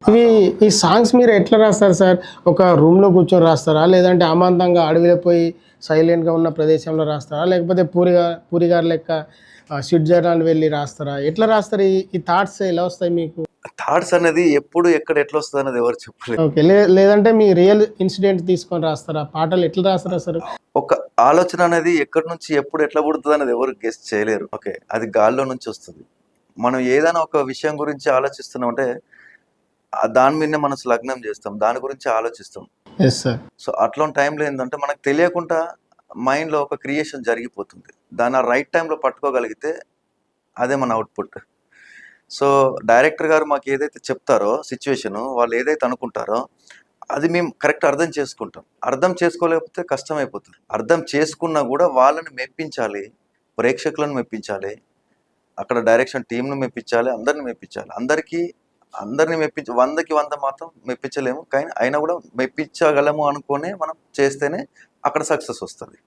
ఇవి ఈ సాంగ్స్ మీరు ఎట్లా రాస్తారు సార్? ఒక రూమ్‌లో కూర్చొని రాస్తారా? లేదంటే అమాంతంగా అడవిలో పోయి సైలెంట్‌గా ఉన్న ప్రదేశంలో రాస్తారా? లేకపోతే పూరి గారి లెక్క స్విట్జర్లాండ్ వెళ్లి రాస్తారా? ఎట్లా రాస్తారు? ఈ థాట్స్ ఎలా వస్తాయి మీకు? థాట్స్ అనేది ఎప్పుడు ఎక్కడ ఎట్లొస్తదనేది ఎవరు చెప్పలేరు. ఓకే. లేదంటే మీ రియల్ ఇన్సిడెంట్ తీసుకొని రాస్తారా? పాటలు ఎట్లా రాస్తారసలు? ఒక ఆలోచన అనేది ఎక్కడి నుంచి ఎప్పుడు ఎట్లా పుడుతదనేది ఎవరు గెస్ చేయలేరు. ఓకే. అది గాల్లో నుంచి వస్తది. మనం ఏదైనా ఒక విషయం గురించి ఆలోచిస్తున్నామంటే దాని మీదనే మనసు లగ్నం చేస్తాం. దాని గురించి ఆలోచిస్తాం. Yes sir. సో, అట్లాంటి టైంలో ఏందంటే మనకు తెలియకుండా మైండ్‌లో ఒక క్రియేషన్ జరిగిపోతుంది. దాన్ని ఆ రైట్ టైంలో పట్టుకోగలిగితే అదే మన ఔట్‌పుట్. సో, డైరెక్టర్ గారు మాకేదైతే చెప్తారో సిట్యుయేషను, వాళ్ళు ఏదైతే అనుకుంటారో, అది మేము కరెక్ట్ అర్థం చేసుకుంటాం. అర్థం చేసుకోలేకపోతే కష్టమైపోతుంది. అర్థం చేసుకున్నా గూడా వాళ్ళని మెప్పించాలి. ప్రేక్షకులను మెప్పించాలి. అక్కడ డైరెక్షన్ టీమ్‌ని మెప్పించాలి. అందరిని మెప్పించాలి. అందరిని మెప్పించి 100కి 100 మాత్రం మెప్పించలేము. కానీ అయినా గూడా మెప్పించగలము అనుకోనే మనం చేస్తేనే అక్కడ సక్సెస్ ఒస్తది.